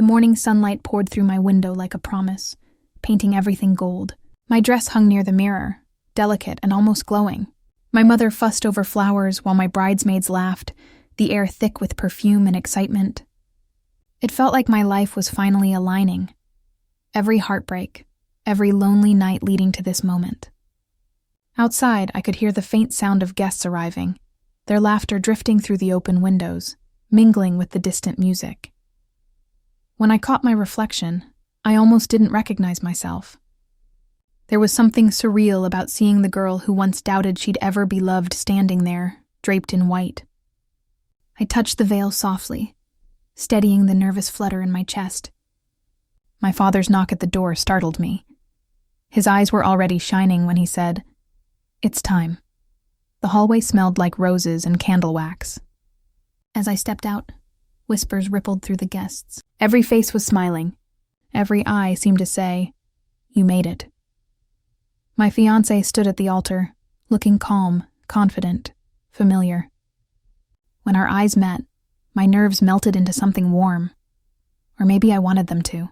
morning sunlight poured through my window like a promise, painting everything gold. My dress hung near the mirror, delicate and almost glowing. My mother fussed over flowers while my bridesmaids laughed, the air thick with perfume and excitement. It felt like my life was finally aligning. Every heartbreak, every lonely night leading to this moment. Outside, I could hear the faint sound of guests arriving, their laughter drifting through the open windows, mingling with the distant music. When I caught my reflection, I almost didn't recognize myself. There was something surreal about seeing the girl who once doubted she'd ever be loved standing there, draped in white. I touched the veil softly, steadying the nervous flutter in my chest. My father's knock at the door startled me. His eyes were already shining when he said, "It's time." The hallway smelled like roses and candle wax. As I stepped out, whispers rippled through the guests. Every face was smiling. Every eye seemed to say, "You made it." My fiancé stood at the altar, looking calm, confident, familiar. When our eyes met, my nerves melted into something warm. Or maybe I wanted them to.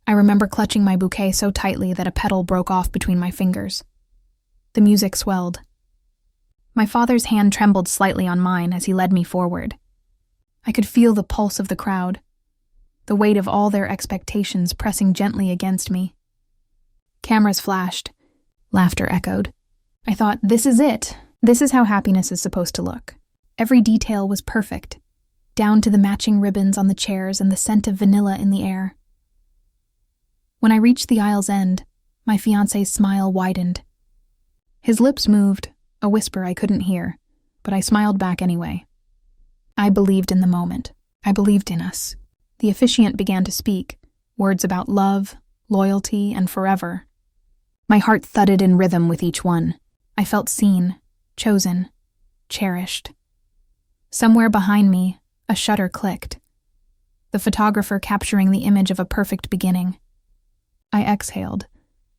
I remember clutching my bouquet so tightly that a petal broke off between my fingers. The music swelled. My father's hand trembled slightly on mine as he led me forward. I could feel the pulse of the crowd, the weight of all their expectations pressing gently against me. Cameras flashed. Laughter echoed. I thought, this is it. This is how happiness is supposed to look. Every detail was perfect, down to the matching ribbons on the chairs and the scent of vanilla in the air. When I reached the aisle's end, my fiancé's smile widened. His lips moved, a whisper I couldn't hear, but I smiled back anyway. I believed in the moment. I believed in us. The officiant began to speak, words about love, loyalty, and forever. My heart thudded in rhythm with each one. I felt seen, chosen, cherished. Somewhere behind me, a shutter clicked. The photographer capturing the image of a perfect beginning. I exhaled,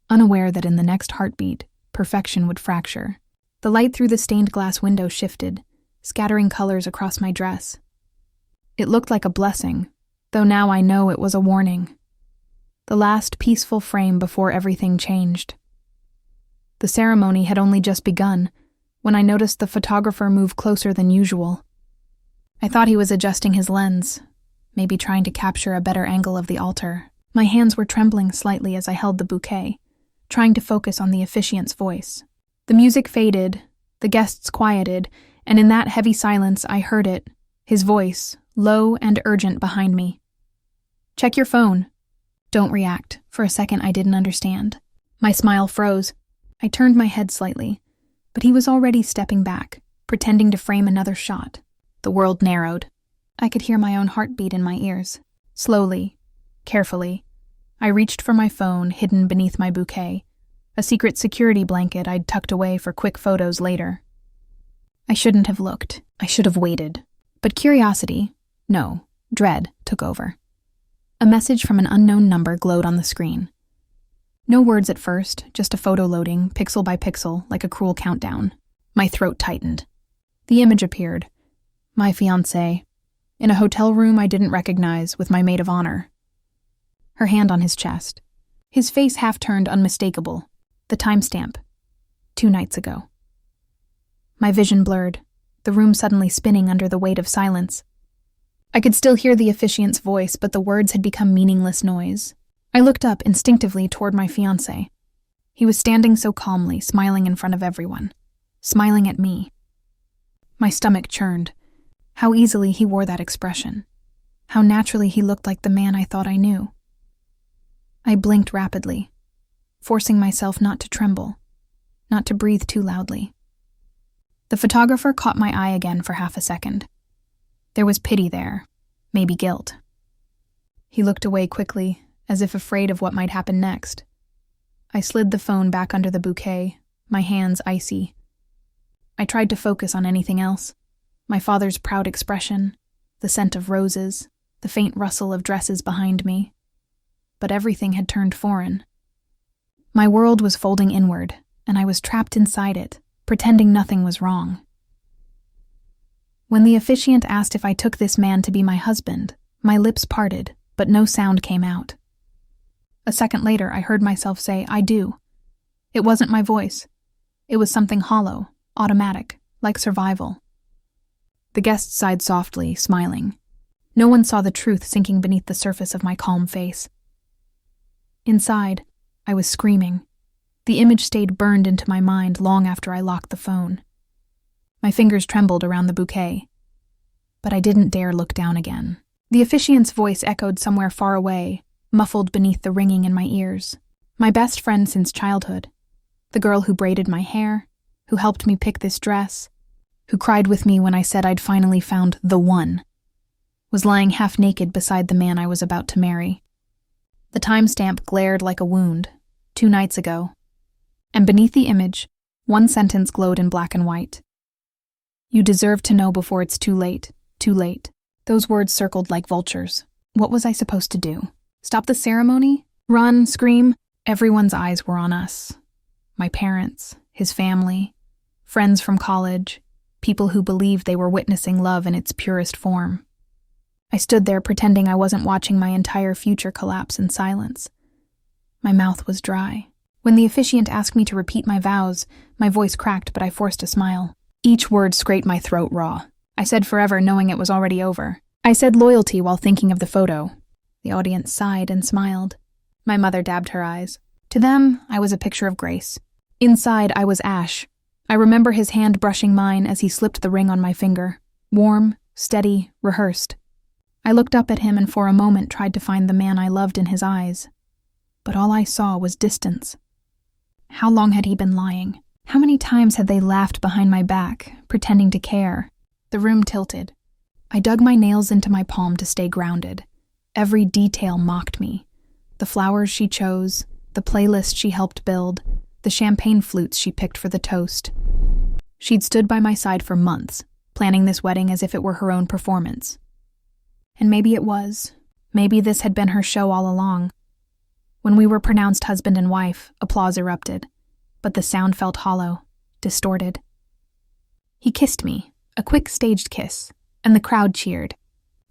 unaware that in the next heartbeat, perfection would fracture. The light through the stained glass window shifted, scattering colors across my dress. It looked like a blessing, though now I know it was a warning. The last peaceful frame before everything changed. The ceremony had only just begun when I noticed the photographer move closer than usual. I thought he was adjusting his lens, maybe trying to capture a better angle of the altar. My hands were trembling slightly as I held the bouquet, trying to focus on the officiant's voice. The music faded, the guests quieted, and in that heavy silence I heard it, his voice, low and urgent behind me. "Check your phone." Don't react. For a second I didn't understand. My smile froze. I turned my head slightly, but he was already stepping back, pretending to frame another shot. The world narrowed. I could hear my own heartbeat in my ears. Slowly, carefully, I reached for my phone hidden beneath my bouquet, a secret security blanket I'd tucked away for quick photos later. I shouldn't have looked. I should have waited. But curiosity, no, dread, took over. A message from an unknown number glowed on the screen. No words at first, just a photo loading, pixel by pixel, like a cruel countdown. My throat tightened. The image appeared. My fiancé, in a hotel room I didn't recognize, with my maid of honor. Her hand on his chest. His face half-turned unmistakable. The timestamp. 2 nights ago. My vision blurred, the room suddenly spinning under the weight of silence. I could still hear the officiant's voice, but the words had become meaningless noise. I looked up instinctively toward my fiancé. He was standing so calmly, smiling in front of everyone. Smiling at me. My stomach churned. How easily he wore that expression. How naturally he looked like the man I thought I knew. I blinked rapidly, forcing myself not to tremble, not to breathe too loudly. The photographer caught my eye again for half a second. There was pity there, maybe guilt. He looked away quickly, as if afraid of what might happen next. I slid the phone back under the bouquet, my hands icy. I tried to focus on anything else. My father's proud expression, the scent of roses, the faint rustle of dresses behind me. But everything had turned foreign. My world was folding inward, and I was trapped inside it, pretending nothing was wrong. When the officiant asked if I took this man to be my husband, my lips parted, but no sound came out. A second later, I heard myself say, "I do." It wasn't my voice. It was something hollow, automatic, like survival. The guest sighed softly, smiling. No one saw the truth sinking beneath the surface of my calm face. Inside, I was screaming. The image stayed burned into my mind long after I locked the phone. My fingers trembled around the bouquet. But I didn't dare look down again. The officiant's voice echoed somewhere far away, muffled beneath the ringing in my ears. My best friend since childhood. The girl who braided my hair, who helped me pick this dress, who cried with me when I said I'd finally found the one, was lying half naked beside the man I was about to marry. The timestamp glared like a wound, 2 nights ago. And beneath the image, one sentence glowed in black and white. "You deserve to know before it's too late, too late." Those words circled like vultures. What was I supposed to do? Stop the ceremony? Run? Scream? Everyone's eyes were on us. My parents, his family, friends from college, people who believed they were witnessing love in its purest form. I stood there pretending I wasn't watching my entire future collapse in silence. My mouth was dry. When the officiant asked me to repeat my vows, my voice cracked, but I forced a smile. Each word scraped my throat raw. I said forever, knowing it was already over. I said loyalty while thinking of the photo. The audience sighed and smiled. My mother dabbed her eyes. To them, I was a picture of grace. Inside, I was ash. I remember his hand brushing mine as he slipped the ring on my finger. Warm, steady, rehearsed. I looked up at him and for a moment tried to find the man I loved in his eyes. But all I saw was distance. How long had he been lying? How many times had they laughed behind my back, pretending to care? The room tilted. I dug my nails into my palm to stay grounded. Every detail mocked me. The flowers she chose, the playlist she helped build, the champagne flutes she picked for the toast. She'd stood by my side for months, planning this wedding as if it were her own performance. And maybe it was. Maybe this had been her show all along. When we were pronounced husband and wife, applause erupted, but the sound felt hollow, distorted. He kissed me, a quick staged kiss, and the crowd cheered.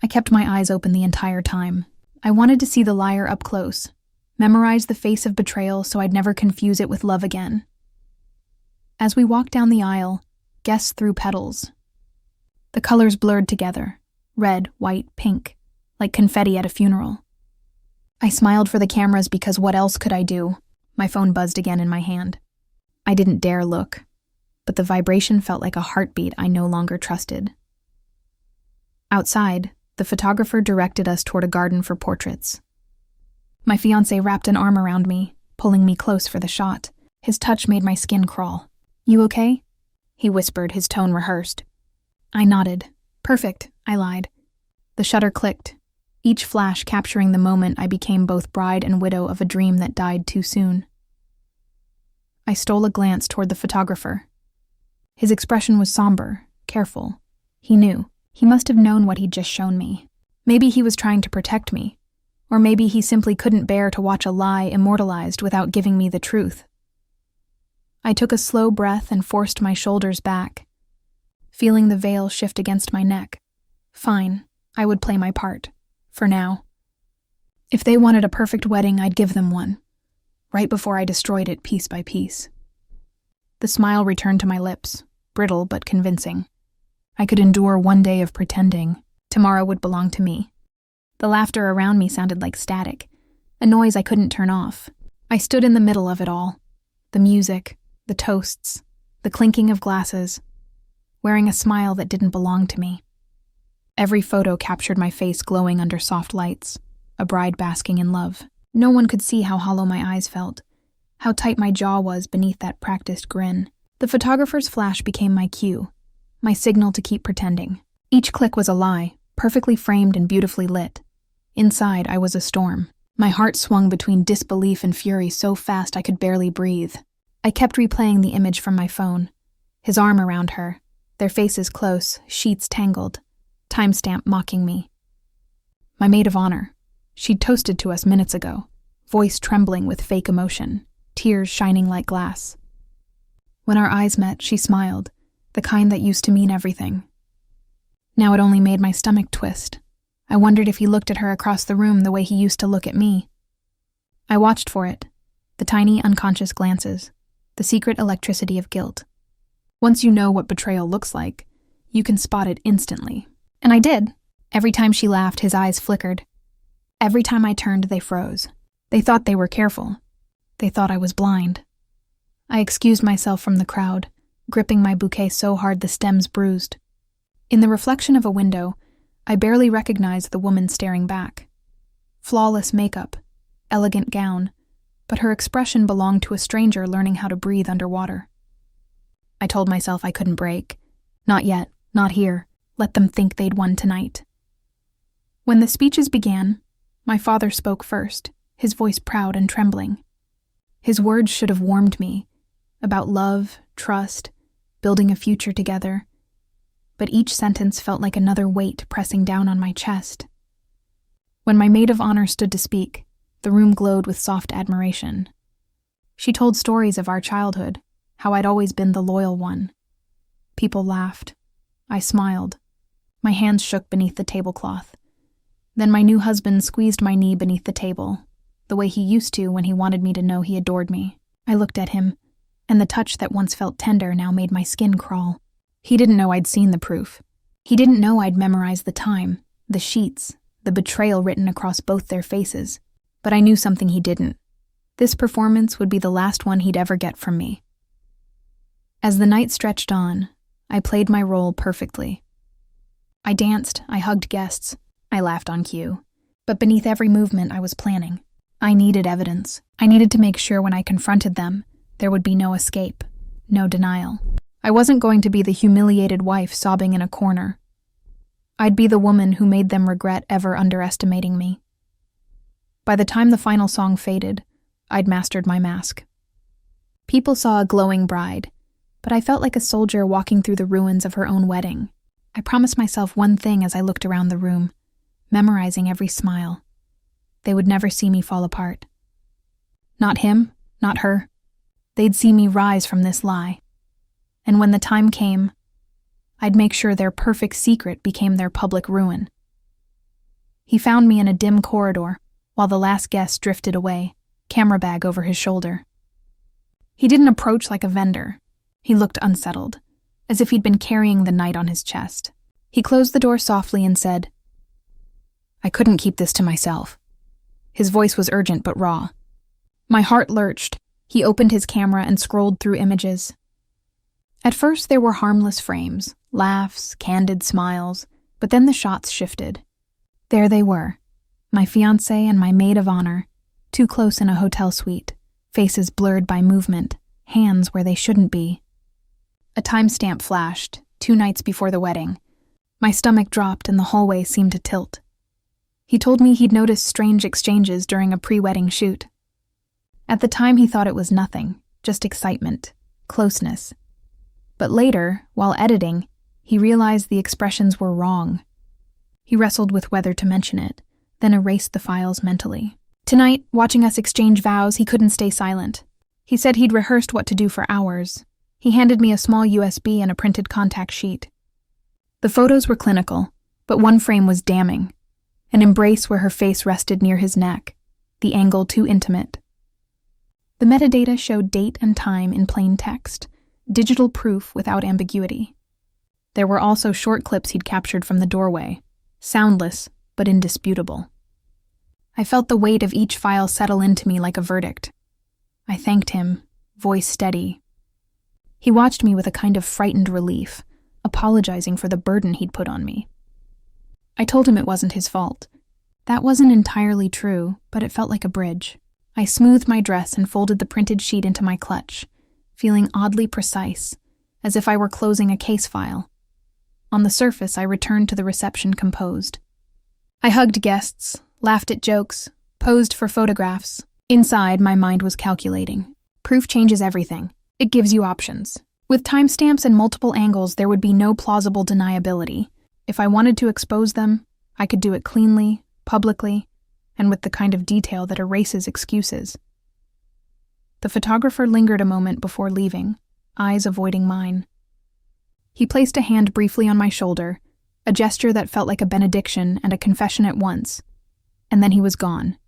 I kept my eyes open the entire time. I wanted to see the liar up close, memorize the face of betrayal so I'd never confuse it with love again. As we walked down the aisle, guests threw petals. The colors blurred together, red, white, pink, like confetti at a funeral. I smiled for the cameras because what else could I do? My phone buzzed again in my hand. I didn't dare look, but the vibration felt like a heartbeat I no longer trusted. Outside, the photographer directed us toward a garden for portraits. My fiancé wrapped an arm around me, pulling me close for the shot. His touch made my skin crawl. "You okay?" he whispered, his tone rehearsed. I nodded. "Perfect," I lied. The shutter clicked, each flash capturing the moment I became both bride and widow of a dream that died too soon. I stole a glance toward the photographer. His expression was somber, careful. He knew. He must have known what he'd just shown me. Maybe he was trying to protect me, or maybe he simply couldn't bear to watch a lie immortalized without giving me the truth. I took a slow breath and forced my shoulders back, feeling the veil shift against my neck. Fine, I would play my part, for now. If they wanted a perfect wedding, I'd give them one, right before I destroyed it piece by piece. The smile returned to my lips, brittle but convincing. I could endure one day of pretending. Tomorrow would belong to me. The laughter around me sounded like static, a noise I couldn't turn off. I stood in the middle of it all. The music, the toasts, the clinking of glasses, wearing a smile that didn't belong to me. Every photo captured my face glowing under soft lights, a bride basking in love. No one could see how hollow my eyes felt, how tight my jaw was beneath that practiced grin. The photographer's flash became my cue, my signal to keep pretending. Each click was a lie, perfectly framed and beautifully lit. Inside, I was a storm. My heart swung between disbelief and fury so fast I could barely breathe. I kept replaying the image from my phone. His arm around her, their faces close, sheets tangled, timestamp mocking me. My maid of honor. She'd toasted to us minutes ago, voice trembling with fake emotion, tears shining like glass. When our eyes met, she smiled, the kind that used to mean everything. Now it only made my stomach twist. I wondered if he looked at her across the room the way he used to look at me. I watched for it, the tiny, unconscious glances, the secret electricity of guilt. Once you know what betrayal looks like, you can spot it instantly. And I did. Every time she laughed, his eyes flickered. Every time I turned, they froze. They thought they were careful. They thought I was blind. I excused myself from the crowd, gripping my bouquet so hard the stems bruised. In the reflection of a window, I barely recognized the woman staring back. Flawless makeup, elegant gown, but her expression belonged to a stranger learning how to breathe underwater. I told myself I couldn't break. Not yet, not here. Let them think they'd won tonight. When the speeches began, my father spoke first, his voice proud and trembling. His words should have warmed me, about love, trust, building a future together. But each sentence felt like another weight pressing down on my chest. When my maid of honor stood to speak, the room glowed with soft admiration. She told stories of our childhood, how I'd always been the loyal one. People laughed. I smiled. My hands shook beneath the tablecloth. Then my new husband squeezed my knee beneath the table, the way he used to when he wanted me to know he adored me. I looked at him, and the touch that once felt tender now made my skin crawl. He didn't know I'd seen the proof. He didn't know I'd memorized the time, the sheets, the betrayal written across both their faces. But I knew something he didn't. This performance would be the last one he'd ever get from me. As the night stretched on, I played my role perfectly. I danced, I hugged guests, I laughed on cue. But beneath every movement I was planning. I needed evidence. I needed to make sure when I confronted them, there would be no escape, no denial. I wasn't going to be the humiliated wife sobbing in a corner. I'd be the woman who made them regret ever underestimating me. By the time the final song faded, I'd mastered my mask. People saw a glowing bride, but I felt like a soldier walking through the ruins of her own wedding. I promised myself one thing as I looked around the room, memorizing every smile. They would never see me fall apart. Not him, not her. They'd see me rise from this lie. And when the time came, I'd make sure their perfect secret became their public ruin. He found me in a dim corridor, while the last guest drifted away, camera bag over his shoulder. He didn't approach like a vendor. He looked unsettled, as if he'd been carrying the night on his chest. He closed the door softly and said, "I couldn't keep this to myself." His voice was urgent but raw. My heart lurched. He opened his camera and scrolled through images. At first there were harmless frames, laughs, candid smiles, but then the shots shifted. There they were, my fiancé and my maid of honor, too close in a hotel suite, faces blurred by movement, hands where they shouldn't be. A timestamp flashed, 2 nights before the wedding. My stomach dropped and the hallway seemed to tilt. He told me he'd noticed strange exchanges during a pre-wedding shoot. At the time he thought it was nothing, just excitement, closeness. But later, while editing, he realized the expressions were wrong. He wrestled with whether to mention it, then erased the files mentally. Tonight, watching us exchange vows, he couldn't stay silent. He said he'd rehearsed what to do for hours. He handed me a small USB and a printed contact sheet. The photos were clinical, but one frame was damning. An embrace where her face rested near his neck, the angle too intimate. The metadata showed date and time in plain text, digital proof without ambiguity. There were also short clips he'd captured from the doorway, soundless but indisputable. I felt the weight of each file settle into me like a verdict. I thanked him, voice steady. He watched me with a kind of frightened relief, apologizing for the burden he'd put on me. I told him it wasn't his fault. That wasn't entirely true, but it felt like a bridge. I smoothed my dress and folded the printed sheet into my clutch, feeling oddly precise, as if I were closing a case file. On the surface, I returned to the reception composed. I hugged guests, laughed at jokes, posed for photographs. Inside, my mind was calculating. Proof changes everything. It gives you options. With timestamps and multiple angles, there would be no plausible deniability. If I wanted to expose them, I could do it cleanly, publicly, and with the kind of detail that erases excuses. The photographer lingered a moment before leaving, eyes avoiding mine. He placed a hand briefly on my shoulder, a gesture that felt like a benediction and a confession at once, and then he was gone.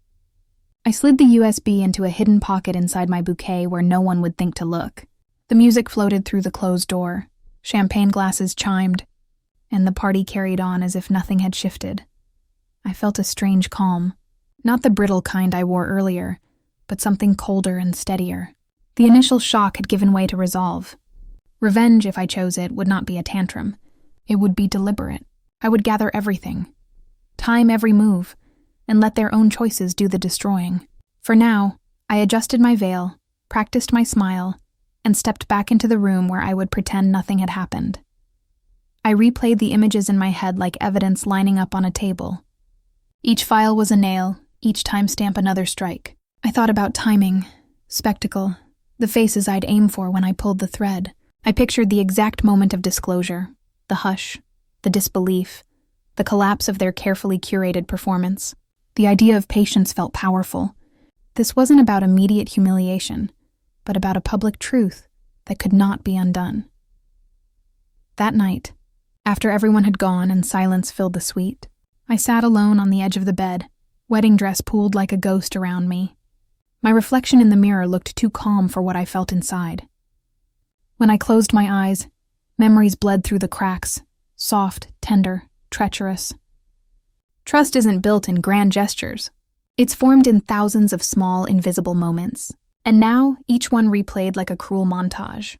I slid the USB into a hidden pocket inside my bouquet where no one would think to look. The music floated through the closed door, champagne glasses chimed, and the party carried on as if nothing had shifted. I felt a strange calm, not the brittle kind I wore earlier, but something colder and steadier. The initial shock had given way to resolve. Revenge, if I chose it, would not be a tantrum. It would be deliberate. I would gather everything, time every move, and let their own choices do the destroying. For now, I adjusted my veil, practiced my smile, and stepped back into the room where I would pretend nothing had happened. I replayed the images in my head like evidence lining up on a table. Each file was a nail, each timestamp another strike. I thought about timing, spectacle, the faces I'd aim for when I pulled the thread. I pictured the exact moment of disclosure, the hush, the disbelief, the collapse of their carefully curated performance. The idea of patience felt powerful. This wasn't about immediate humiliation, but about a public truth that could not be undone. That night, after everyone had gone and silence filled the suite, I sat alone on the edge of the bed, wedding dress pooled like a ghost around me. My reflection in the mirror looked too calm for what I felt inside. When I closed my eyes, memories bled through the cracks, soft, tender, treacherous. Trust isn't built in grand gestures. It's formed in thousands of small, invisible moments. And now, each one replayed like a cruel montage.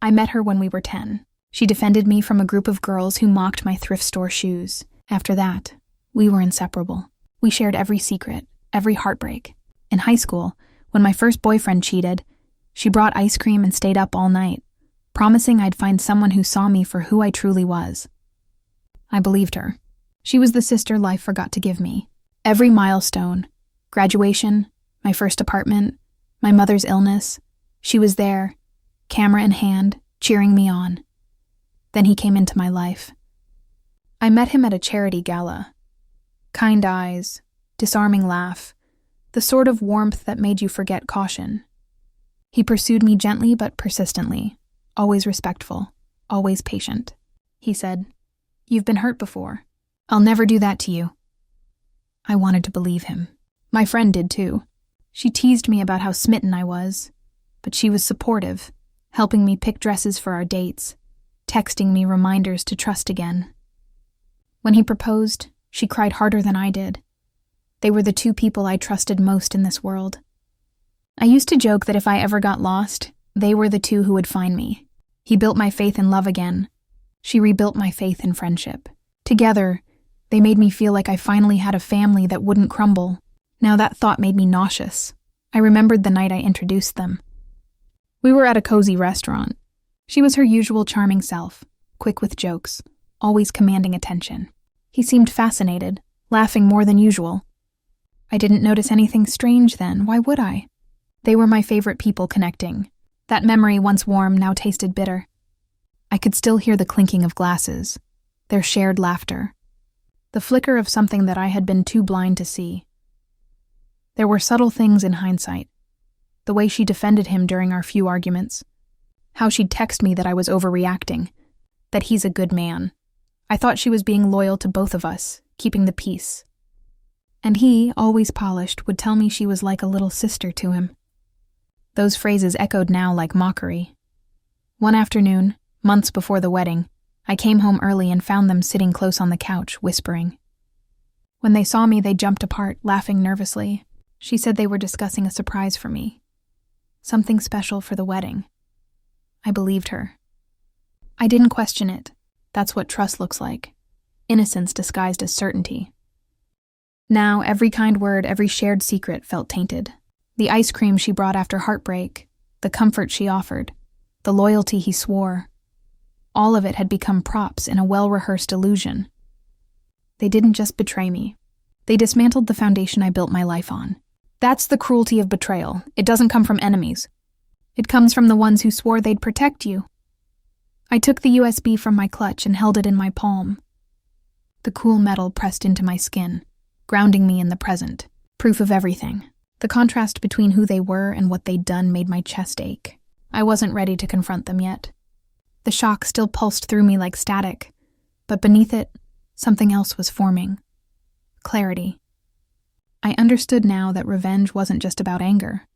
I met her when we were 10. She defended me from a group of girls who mocked my thrift store shoes. After that, we were inseparable. We shared every secret, every heartbreak. In high school, when my first boyfriend cheated, she brought ice cream and stayed up all night, promising I'd find someone who saw me for who I truly was. I believed her. She was the sister life forgot to give me. Every milestone, graduation, my first apartment, my mother's illness, she was there, camera in hand, cheering me on. Then he came into my life. I met him at a charity gala. Kind eyes, disarming laugh, the sort of warmth that made you forget caution. He pursued me gently but persistently, always respectful, always patient. He said, "You've been hurt before. I'll never do that to you." I wanted to believe him. My friend did too. She teased me about how smitten I was, but she was supportive, helping me pick dresses for our dates, texting me reminders to trust again. When he proposed, she cried harder than I did. They were the two people I trusted most in this world. I used to joke that if I ever got lost, they were the two who would find me. He built my faith in love again. She rebuilt my faith in friendship. Together, they made me feel like I finally had a family that wouldn't crumble. Now that thought made me nauseous. I remembered the night I introduced them. We were at a cozy restaurant. She was her usual charming self, quick with jokes, always commanding attention. He seemed fascinated, laughing more than usual. I didn't notice anything strange then, why would I? They were my favorite people connecting. That memory, once warm, now tasted bitter. I could still hear the clinking of glasses, their shared laughter, the flicker of something that I had been too blind to see. There were subtle things in hindsight. The way she defended him during our few arguments. How she'd text me that I was overreacting. That he's a good man. I thought she was being loyal to both of us, keeping the peace. And he, always polished, would tell me she was like a little sister to him. Those phrases echoed now like mockery. One afternoon, months before the wedding, I came home early and found them sitting close on the couch, whispering. When they saw me, they jumped apart, laughing nervously. She said they were discussing a surprise for me. Something special for the wedding. I believed her. I didn't question it. That's what trust looks like. Innocence disguised as certainty. Now, every kind word, every shared secret felt tainted. The ice cream she brought after heartbreak, the comfort she offered, the loyalty he swore. All of it had become props in a well-rehearsed illusion. They didn't just betray me. They dismantled the foundation I built my life on. That's the cruelty of betrayal. It doesn't come from enemies. It comes from the ones who swore they'd protect you. I took the USB from my clutch and held it in my palm. The cool metal pressed into my skin, grounding me in the present. Proof of everything. The contrast between who they were and what they'd done made my chest ache. I wasn't ready to confront them yet. The shock still pulsed through me like static, but beneath it, Something else was forming. Clarity. I understood now that revenge wasn't just about anger.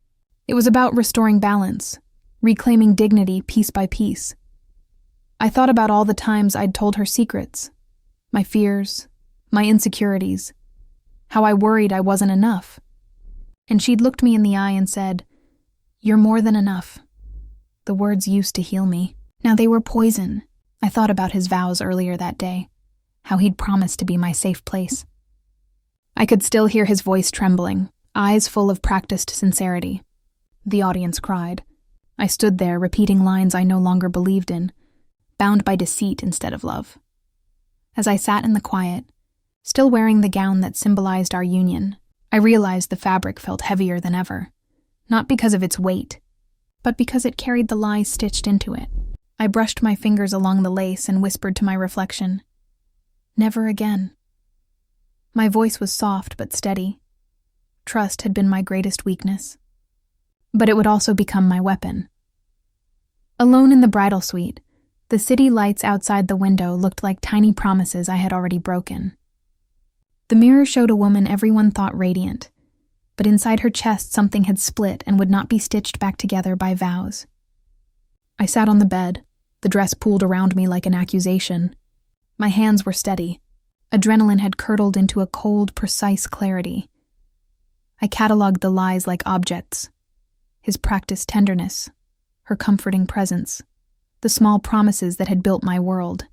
It was about restoring balance, reclaiming dignity piece by piece. I thought about all the times I'd told her secrets, my fears, my insecurities, how I worried I wasn't enough. And she'd looked me in the eye and said, "You're more than enough." The words used to heal me. Now they were poison. I thought about his vows earlier that day, how he'd promised to be my safe place. I could still hear his voice trembling, eyes full of practiced sincerity. The audience cried. I stood there repeating lines I no longer believed in, bound by deceit instead of love. As I sat in the quiet, still wearing the gown that symbolized our union, I realized the fabric felt heavier than ever, not because of its weight, but because it carried the lies stitched into it. I brushed my fingers along the lace and whispered to my reflection, "Never again." My voice was soft but steady. Trust had been my greatest weakness, but it would also become my weapon. Alone in the bridal suite, the city lights outside the window looked like tiny promises I had already broken. The mirror showed a woman everyone thought radiant, but inside her chest something had split and would not be stitched back together by vows. I sat on the bed, the dress pulled around me like an accusation. My hands were steady. Adrenaline had curdled into a cold, precise clarity. I cataloged the lies like objects. His practiced tenderness, her comforting presence, the small promises that had built my world.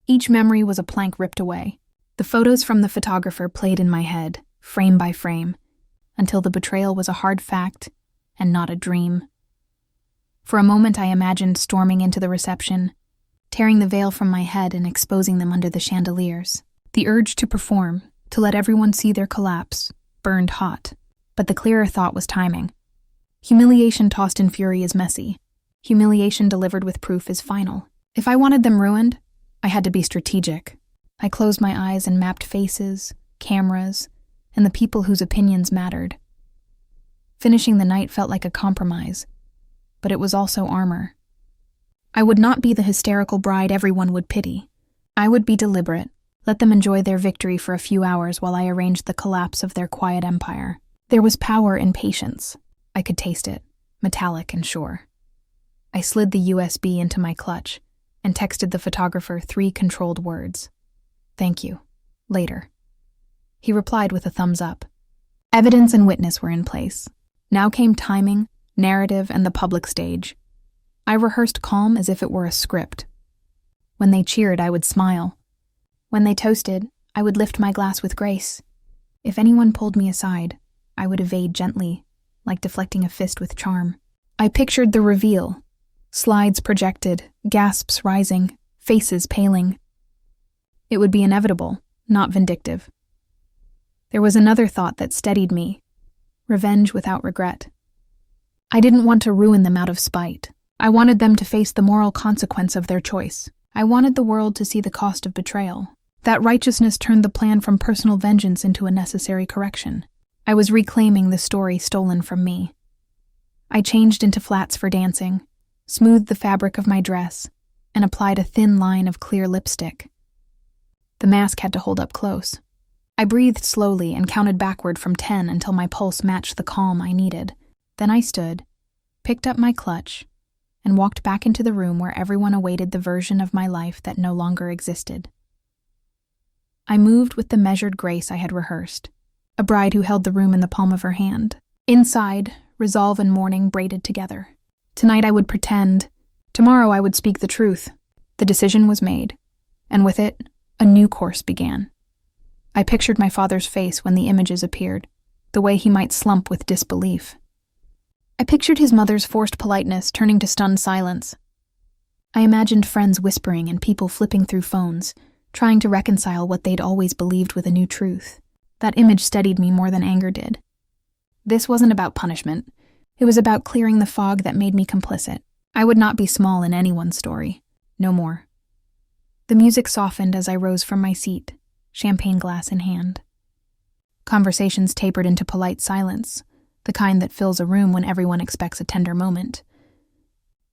Each memory was a plank ripped away. The photos from the photographer played in my head, frame by frame, until the betrayal was a hard fact and not a dream. For a moment I imagined storming into the reception, tearing the veil from my head and exposing them under the chandeliers. The urge to perform, to let everyone see their collapse, burned hot, but the clearer thought was timing. Humiliation tossed in fury is messy. Humiliation delivered with proof is final. If I wanted them ruined, I had to be strategic. I closed my eyes and mapped faces, cameras, and the people whose opinions mattered. Finishing the night felt like a compromise, but it was also armor. I would not be the hysterical bride everyone would pity. I would be deliberate, let them enjoy their victory for a few hours while I arranged the collapse of their quiet empire. There was power in patience. I could taste it, metallic and sure. I slid the USB into my clutch and texted the photographer 3 controlled words. "Thank you. Later." He replied with a thumbs up. Evidence and witness were in place. Now came timing, narrative, and the public stage. I rehearsed calm as if it were a script. When they cheered, I would smile. When they toasted, I would lift my glass with grace. If anyone pulled me aside, I would evade gently, like deflecting a fist with charm. I pictured the reveal. Slides projected, gasps rising, faces paling. It would be inevitable, not vindictive. There was another thought that steadied me. Revenge without regret. I didn't want to ruin them out of spite. I wanted them to face the moral consequence of their choice. I wanted the world to see the cost of betrayal. That righteousness turned the plan from personal vengeance into a necessary correction. I was reclaiming the story stolen from me. I changed into flats for dancing, smoothed the fabric of my dress, and applied a thin line of clear lipstick. The mask had to hold up close. I breathed slowly and counted backward from 10 until my pulse matched the calm I needed. Then I stood, picked up my clutch, and walked back into the room where everyone awaited the version of my life that no longer existed. I moved with the measured grace I had rehearsed, a bride who held the room in the palm of her hand. Inside, resolve and mourning braided together. Tonight I would pretend, tomorrow I would speak the truth. The decision was made, and with it, a new course began. I pictured my father's face when the images appeared, the way he might slump with disbelief. I pictured his mother's forced politeness turning to stunned silence. I imagined friends whispering and people flipping through phones, trying to reconcile what they'd always believed with a new truth. That image steadied me more than anger did. This wasn't about punishment. It was about clearing the fog that made me complicit. I would not be small in anyone's story. No more. The music softened as I rose from my seat, champagne glass in hand. Conversations tapered into polite silence, the kind that fills a room when everyone expects a tender moment.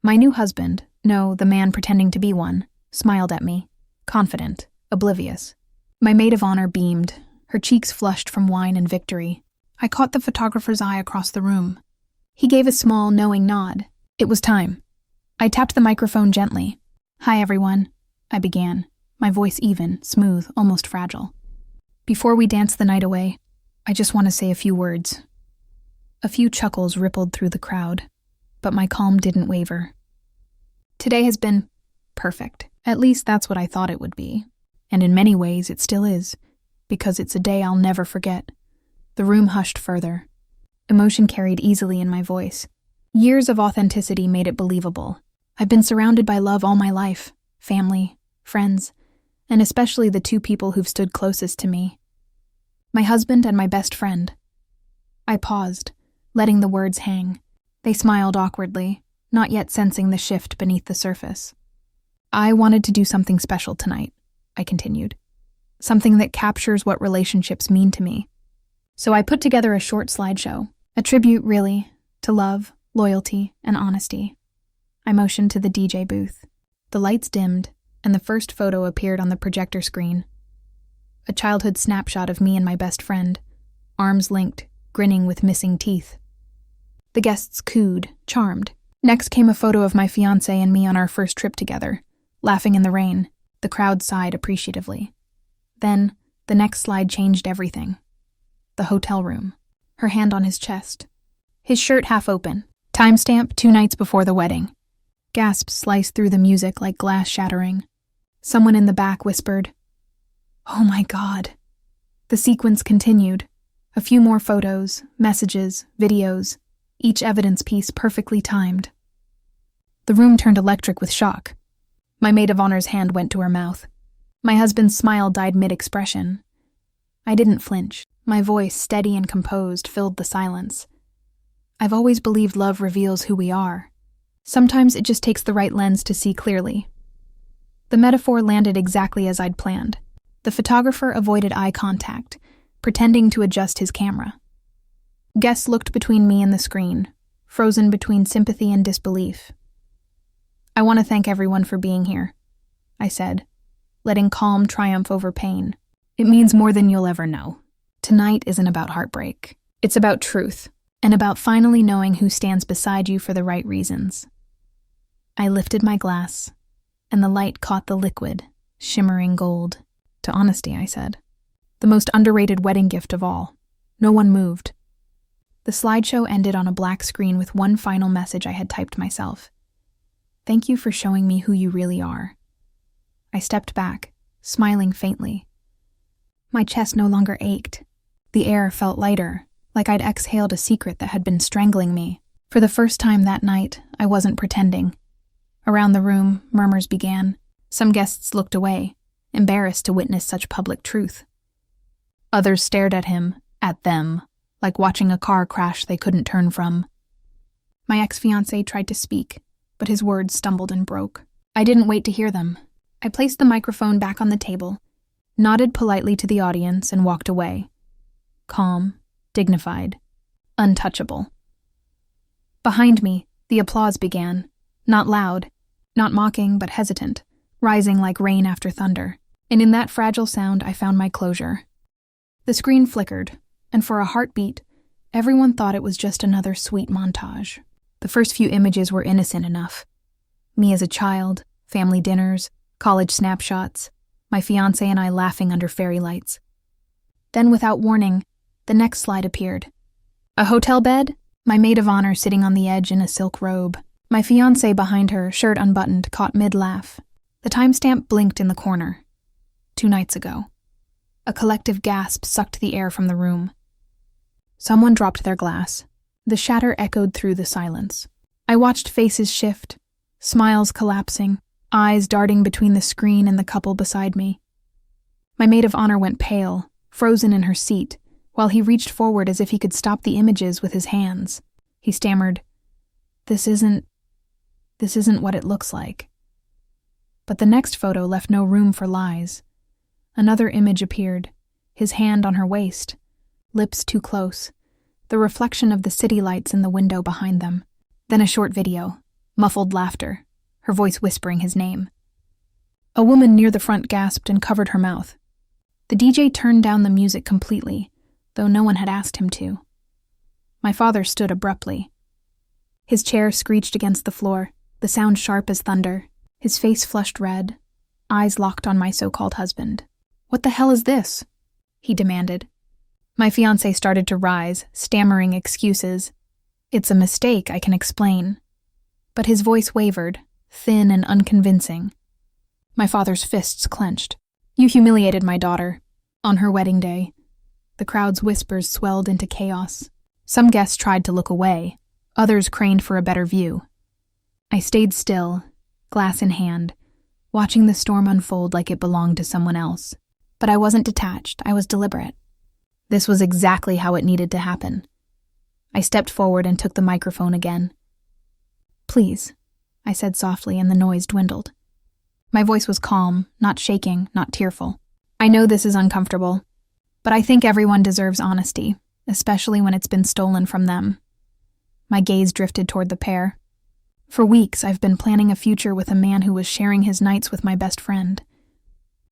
My new husband, no, the man pretending to be one, smiled at me, confident, oblivious. My maid of honor beamed, her cheeks flushed from wine and victory. I caught the photographer's eye across the room. He gave a small, knowing nod. It was time. I tapped the microphone gently. "Hi, everyone," I began, my voice even, smooth, almost fragile. "Before we dance the night away, I just want to say a few words." A few chuckles rippled through the crowd, but my calm didn't waver. Today has been perfect. At least that's what I thought it would be. And in many ways, it still is, because it's a day I'll never forget. The room hushed further. Emotion carried easily in my voice. Years of authenticity made it believable. I've been surrounded by love all my life, family, friends, and especially the two people who've stood closest to me. My husband and my best friend. I paused, letting the words hang. They smiled awkwardly, not yet sensing the shift beneath the surface. "I wanted to do something special tonight," I continued. "Something that captures what relationships mean to me. So I put together a short slideshow, a tribute, really, to love, loyalty, and honesty." I motioned to the DJ booth. The lights dimmed, and the first photo appeared on the projector screen. A childhood snapshot of me and my best friend, arms linked, grinning with missing teeth. The guests cooed, charmed. Next came a photo of my fiancé and me on our first trip together, laughing in the rain. The crowd sighed appreciatively. Then, the next slide changed everything. The hotel room, her hand on his chest. His shirt half open. Timestamp 2 nights before the wedding. Gasps sliced through the music like glass shattering. Someone in the back whispered, "Oh my God." The sequence continued. A few more photos, messages, videos, each evidence piece perfectly timed. The room turned electric with shock. My maid of honor's hand went to her mouth. My husband's smile died mid-expression. I didn't flinch. My voice, steady and composed, filled the silence. I've always believed love reveals who we are. Sometimes it just takes the right lens to see clearly. The metaphor landed exactly as I'd planned. The photographer avoided eye contact, pretending to adjust his camera. Guests looked between me and the screen, frozen between sympathy and disbelief. "I want to thank everyone for being here," I said, letting calm triumph over pain. "It means more than you'll ever know. Tonight isn't about heartbreak. It's about truth, and about finally knowing who stands beside you for the right reasons." I lifted my glass, and the light caught the liquid, shimmering gold. "To honesty," I said. "The most underrated wedding gift of all." No one moved. The slideshow ended on a black screen with one final message I had typed myself. "Thank you for showing me who you really are." I stepped back, smiling faintly. My chest no longer ached. The air felt lighter, like I'd exhaled a secret that had been strangling me. For the first time that night, I wasn't pretending. Around the room, murmurs began. Some guests looked away, embarrassed to witness such public truth. Others stared at him, at them, like watching a car crash they couldn't turn from. My ex-fiancé tried to speak, but his words stumbled and broke. I didn't wait to hear them. I placed the microphone back on the table, nodded politely to the audience, and walked away. Calm, dignified, untouchable. Behind me, the applause began, not loud, not mocking but hesitant, rising like rain after thunder. And in that fragile sound I found my closure. The screen flickered, and for a heartbeat, everyone thought it was just another sweet montage. The first few images were innocent enough. Me as a child, family dinners, college snapshots, my fiancé and I laughing under fairy lights. Then, without warning, the next slide appeared. A hotel bed, my maid of honor sitting on the edge in a silk robe. My fiancé behind her, shirt unbuttoned, caught mid-laugh. The timestamp blinked in the corner. 2 nights ago. A collective gasp sucked the air from the room. Someone dropped their glass. The shatter echoed through the silence. I watched faces shift, smiles collapsing, eyes darting between the screen and the couple beside me. My maid of honor went pale, frozen in her seat, while he reached forward as if he could stop the images with his hands. He stammered, This isn't what it looks like." But the next photo left no room for lies. Another image appeared, his hand on her waist, lips too close, the reflection of the city lights in the window behind them. Then a short video, muffled laughter, her voice whispering his name. A woman near the front gasped and covered her mouth. The DJ turned down the music completely, though no one had asked him to. My father stood abruptly. His chair screeched against the floor, the sound sharp as thunder. His face flushed red, eyes locked on my so-called husband. "What the hell is this?" he demanded. My fiancé started to rise, stammering excuses. "It's a mistake, I can explain." But his voice wavered, thin and unconvincing. My father's fists clenched. "You humiliated my daughter. On her wedding day." The crowd's whispers swelled into chaos. Some guests tried to look away. Others craned for a better view. I stayed still, glass in hand, watching the storm unfold like it belonged to someone else. But I wasn't detached, I was deliberate. This was exactly how it needed to happen. I stepped forward and took the microphone again. "Please," I said softly, and the noise dwindled. My voice was calm, not shaking, not tearful. "I know this is uncomfortable, but I think everyone deserves honesty, especially when it's been stolen from them." My gaze drifted toward the pair. "For weeks, I've been planning a future with a man who was sharing his nights with my best friend.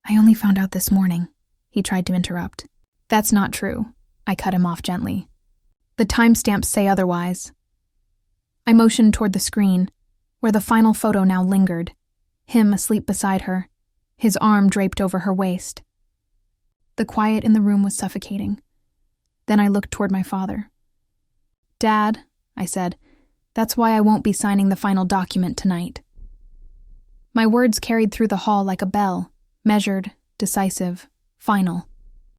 I only found out this morning," he tried to interrupt. "That's not true," I cut him off gently. "The timestamps say otherwise." I motioned toward the screen, where the final photo now lingered, him asleep beside her, his arm draped over her waist. The quiet in the room was suffocating. Then I looked toward my father. "Dad," I said, "that's why I won't be signing the final document tonight." My words carried through the hall like a bell, measured, decisive, final.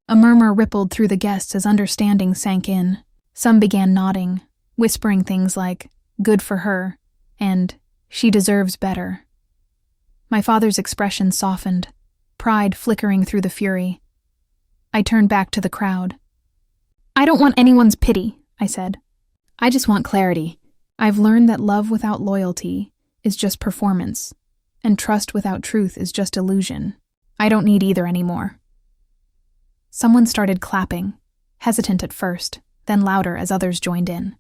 A murmur rippled through the guests as understanding sank in. Some began nodding, whispering things like, "Good for her," and "She deserves better." My father's expression softened, pride flickering through the fury. I turned back to the crowd. "I don't want anyone's pity," I said. "I just want clarity. I've learned that love without loyalty is just performance, and trust without truth is just illusion. I don't need either anymore." Someone started clapping, hesitant at first, then louder as others joined in.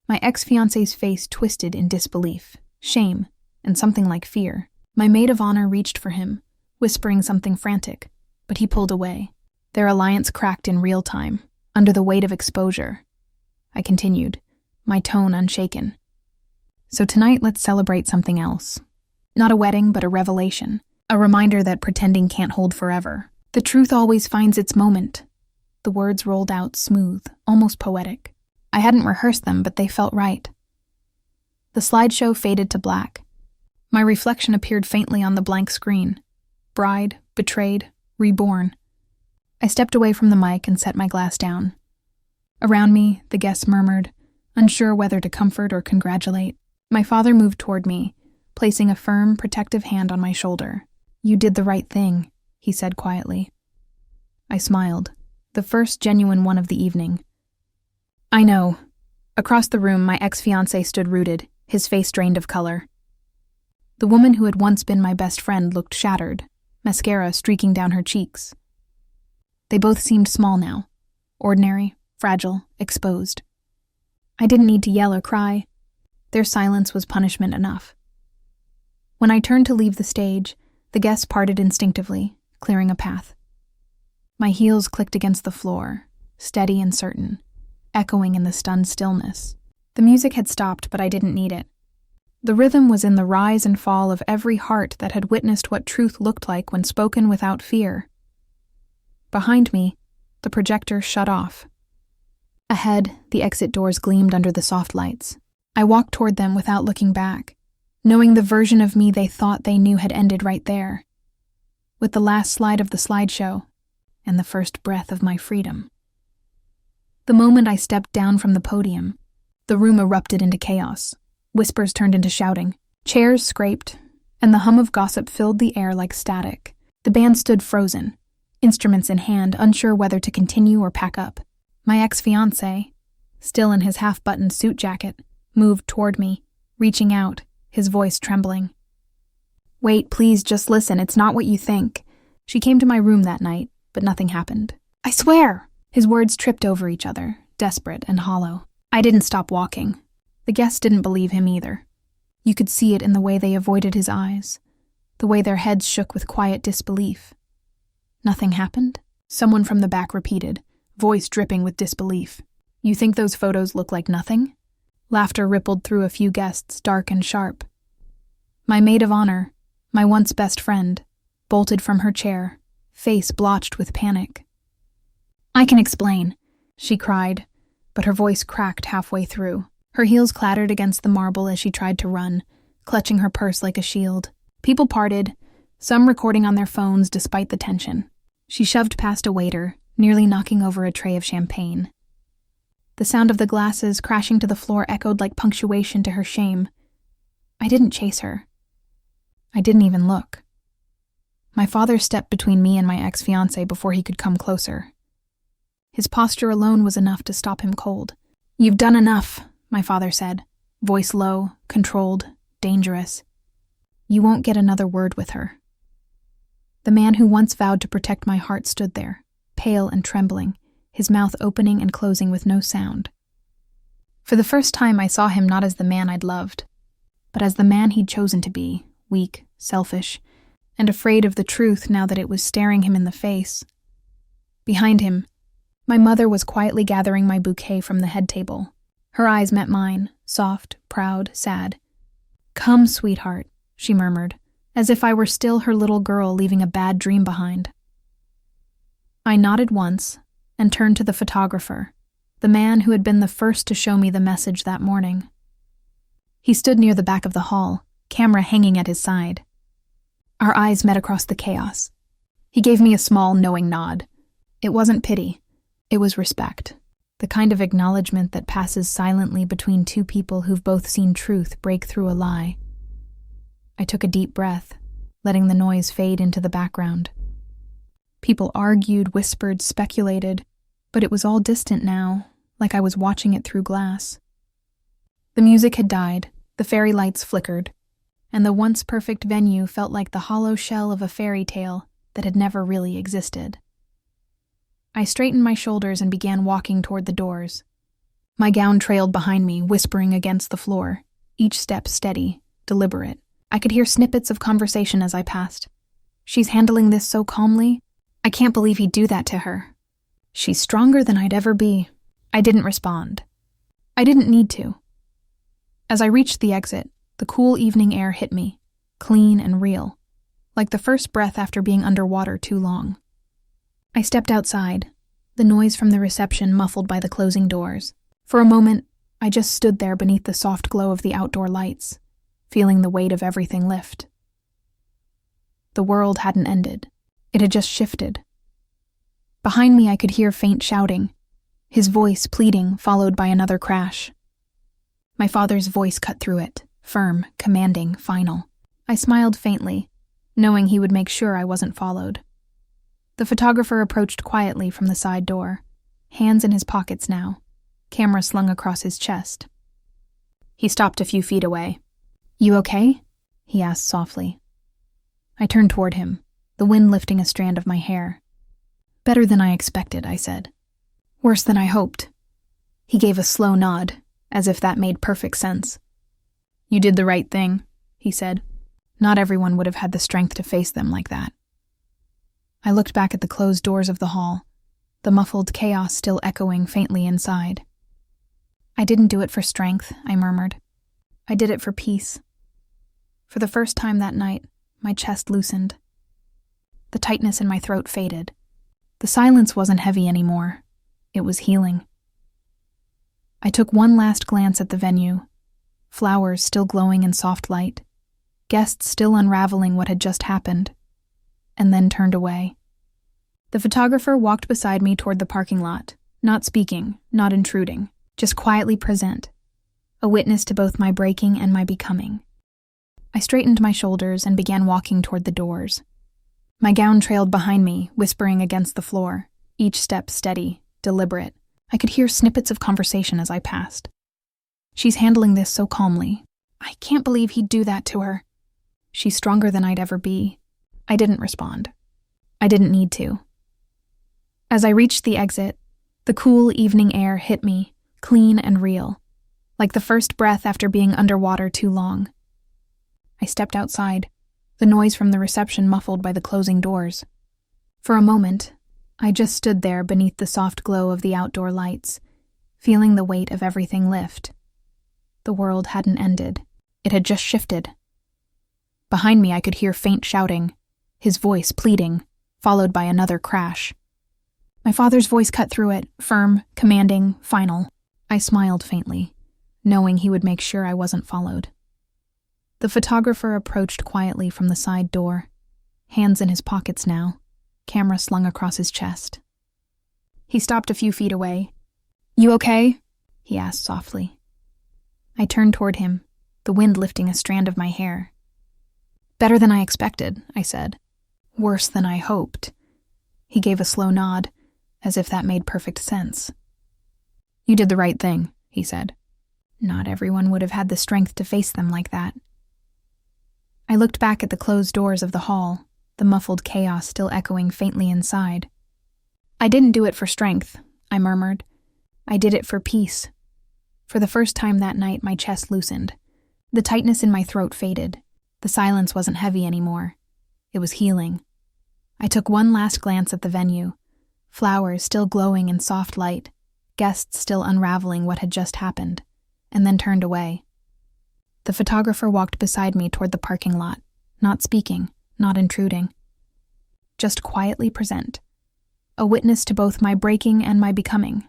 My ex-fiancé's face twisted in disbelief, shame, and something like fear. My maid of honor reached for him, whispering something frantic, but he pulled away. Their alliance cracked in real time, under the weight of exposure. I continued, my tone unshaken. "So tonight let's celebrate something else. Not a wedding, but a revelation. A reminder that pretending can't hold forever. The truth always finds its moment." The words rolled out smooth, almost poetic. I hadn't rehearsed them, but they felt right. The slideshow faded to black. My reflection appeared faintly on the blank screen. Bride, betrayed, reborn. I stepped away from the mic and set my glass down. Around me, the guests murmured, unsure whether to comfort or congratulate. My father moved toward me, placing a firm, protective hand on my shoulder. "You did the right thing," he said quietly. I smiled, the first genuine one of the evening. "I know." Across the room, my ex-fiancé stood rooted, his face drained of color. The woman who had once been my best friend looked shattered, mascara streaking down her cheeks. They both seemed small now, ordinary, fragile, exposed. I didn't need to yell or cry. Their silence was punishment enough. When I turned to leave the stage, the guests parted instinctively, clearing a path. My heels clicked against the floor, steady and certain, echoing in the stunned stillness. The music had stopped, but I didn't need it. The rhythm was in the rise and fall of every heart that had witnessed what truth looked like when spoken without fear. Behind me, the projector shut off. Ahead, the exit doors gleamed under the soft lights. I walked toward them without looking back, knowing the version of me they thought they knew had ended right there, with the last slide of the slideshow and the first breath of my freedom. The moment I stepped down from the podium, the room erupted into chaos. Whispers turned into shouting. Chairs scraped, and the hum of gossip filled the air like static. The band stood frozen, instruments in hand, unsure whether to continue or pack up. My ex-fiancé, still in his half-buttoned suit jacket, moved toward me, reaching out, his voice trembling. "Wait, please, just listen, it's not what you think. She came to my room that night, but nothing happened. I swear!" His words tripped over each other, desperate and hollow. I didn't stop walking. The guests didn't believe him either. You could see it in the way they avoided his eyes, the way their heads shook with quiet disbelief. Nothing happened? Someone from the back repeated, voice dripping with disbelief. You think those photos look like nothing? Laughter rippled through a few guests, dark and sharp. My maid of honor, my once best friend, bolted from her chair, face blotched with panic. I can explain, she cried, but her voice cracked halfway through. Her heels clattered against the marble as she tried to run, clutching her purse like a shield. People parted, some recording on their phones despite the tension. She shoved past a waiter, nearly knocking over a tray of champagne. The sound of the glasses crashing to the floor echoed like punctuation to her shame. I didn't chase her. I didn't even look. My father stepped between me and my ex-fiancé before he could come closer. His posture alone was enough to stop him cold. You've done enough, my father said, voice low, controlled, dangerous. You won't get another word with her. The man who once vowed to protect my heart stood there, pale and trembling, his mouth opening and closing with no sound. For the first time I saw him not as the man I'd loved, but as the man he'd chosen to be, weak, selfish, and afraid of the truth now that it was staring him in the face. Behind him, my mother was quietly gathering my bouquet from the head table. Her eyes met mine, soft, proud, sad. Come, sweetheart, she murmured, as if I were still her little girl leaving a bad dream behind. I nodded once and turned to the photographer, the man who had been the first to show me the message that morning. He stood near the back of the hall, camera hanging at his side. Our eyes met across the chaos. He gave me a small, knowing nod. It wasn't pity. It was respect. The kind of acknowledgement that passes silently between two people who've both seen truth break through a lie. I took a deep breath, letting the noise fade into the background. People argued, whispered, speculated, but it was all distant now, like I was watching it through glass. The music had died, the fairy lights flickered, and the once perfect venue felt like the hollow shell of a fairy tale that had never really existed. I straightened my shoulders and began walking toward the doors. My gown trailed behind me, whispering against the floor, each step steady, deliberate. I could hear snippets of conversation as I passed. She's handling this so calmly. I can't believe he'd do that to her. She's stronger than I'd ever be. I didn't respond. I didn't need to. As I reached the exit, the cool evening air hit me, clean and real, like the first breath after being underwater too long. I stepped outside, the noise from the reception muffled by the closing doors. For a moment, I just stood there beneath the soft glow of the outdoor lights, feeling the weight of everything lift. The world hadn't ended. It had just shifted. Behind me I could hear faint shouting, his voice pleading, followed by another crash. My father's voice cut through it, firm, commanding, final. I smiled faintly, knowing he would make sure I wasn't followed. The photographer approached quietly from the side door, hands in his pockets now, camera slung across his chest. He stopped a few feet away. You okay? He asked softly. I turned toward him, the wind lifting a strand of my hair. Better than I expected, I said. Worse than I hoped. He gave a slow nod, as if that made perfect sense. You did the right thing, he said. Not everyone would have had the strength to face them like that. I looked back at the closed doors of the hall, the muffled chaos still echoing faintly inside. I didn't do it for strength, I murmured. I did it for peace. For the first time that night, my chest loosened. The tightness in my throat faded. The silence wasn't heavy anymore. It was healing. I took one last glance at the venue, flowers still glowing in soft light, guests still unraveling what had just happened, and then turned away. The photographer walked beside me toward the parking lot, not speaking, not intruding, just quietly present, a witness to both my breaking and my becoming. I straightened my shoulders and began walking toward the doors. My gown trailed behind me, whispering against the floor, each step steady, deliberate. I could hear snippets of conversation as I passed. She's handling this so calmly. I can't believe he'd do that to her. She's stronger than I'd ever be. I didn't respond. I didn't need to. As I reached the exit, the cool evening air hit me, clean and real, like the first breath after being underwater too long. I stepped outside, the noise from the reception muffled by the closing doors. For a moment, I just stood there beneath the soft glow of the outdoor lights, feeling the weight of everything lift. The world hadn't ended. It had just shifted. Behind me, I could hear faint shouting, his voice pleading, followed by another crash. My father's voice cut through it, firm, commanding, final. I smiled faintly, knowing he would make sure I wasn't followed. The photographer approached quietly from the side door, hands in his pockets now, camera slung across his chest. He stopped a few feet away. "You okay?" he asked softly. I turned toward him, the wind lifting a strand of my hair. "Better than I expected," I said. "Worse than I hoped." He gave a slow nod, as if that made perfect sense. "You did the right thing," he said. Not everyone would have had the strength to face them like that. I looked back at the closed doors of the hall, the muffled chaos still echoing faintly inside. "I didn't do it for strength," I murmured. "I did it for peace." For the first time that night, my chest loosened. The tightness in my throat faded. The silence wasn't heavy anymore. It was healing. I took one last glance at the venue, flowers still glowing in soft light, guests still unraveling what had just happened, and then turned away. The photographer walked beside me toward the parking lot, not speaking, not intruding. Just quietly present, a witness to both my breaking and my becoming.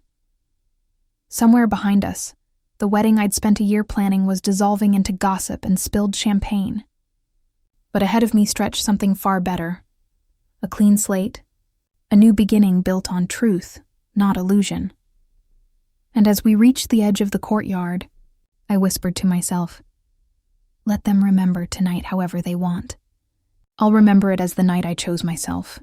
Somewhere behind us, the wedding I'd spent a year planning was dissolving into gossip and spilled champagne. But ahead of me stretched something far better. A clean slate, a new beginning built on truth, not illusion. And as we reached the edge of the courtyard, I whispered to myself, "Let them remember tonight however they want. I'll remember it as the night I chose myself."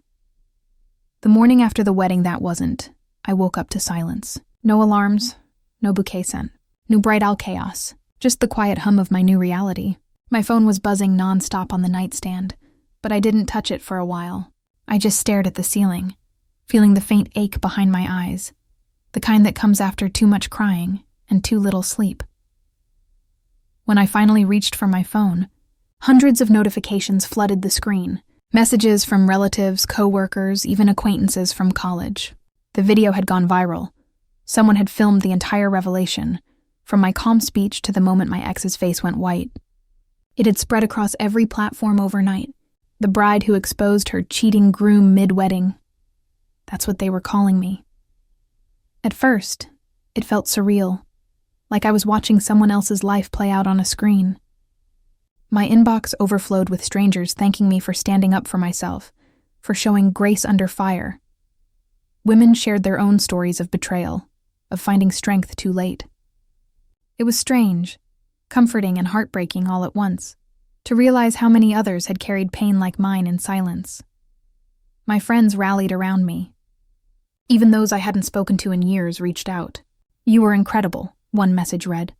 The morning after the wedding that wasn't, I woke up to silence. No alarms, no bouquet scent, no bright owl chaos, just the quiet hum of my new reality. My phone was buzzing nonstop on the nightstand, but I didn't touch it for a while. I just stared at the ceiling, feeling the faint ache behind my eyes, the kind that comes after too much crying and too little sleep. When I finally reached for my phone, hundreds of notifications flooded the screen. Messages from relatives, co-workers, even acquaintances from college. The video had gone viral. Someone had filmed the entire revelation, from my calm speech to the moment my ex's face went white. It had spread across every platform overnight. The bride who exposed her cheating groom mid-wedding. That's what they were calling me. At first, it felt surreal, like I was watching someone else's life play out on a screen. My inbox overflowed with strangers thanking me for standing up for myself, for showing grace under fire. Women shared their own stories of betrayal, of finding strength too late. It was strange, comforting and heartbreaking all at once, to realize how many others had carried pain like mine in silence. My friends rallied around me. Even those I hadn't spoken to in years reached out. "You were incredible," one message read.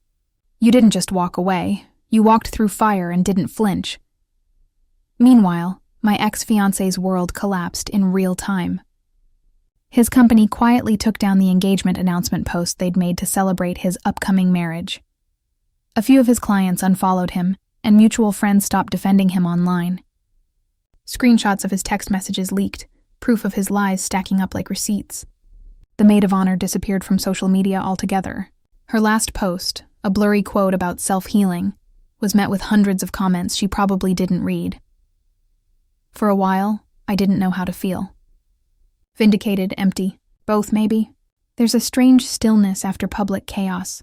"You didn't just walk away. You walked through fire and didn't flinch." Meanwhile, my ex-fiancé's world collapsed in real time. His company quietly took down the engagement announcement post they'd made to celebrate his upcoming marriage. A few of his clients unfollowed him, and mutual friends stopped defending him online. Screenshots of his text messages leaked, proof of his lies stacking up like receipts. The maid of honor disappeared from social media altogether. Her last post, a blurry quote about self-healing, was met with hundreds of comments she probably didn't read. For a while, I didn't know how to feel. Vindicated, empty, both maybe. There's a strange stillness after public chaos,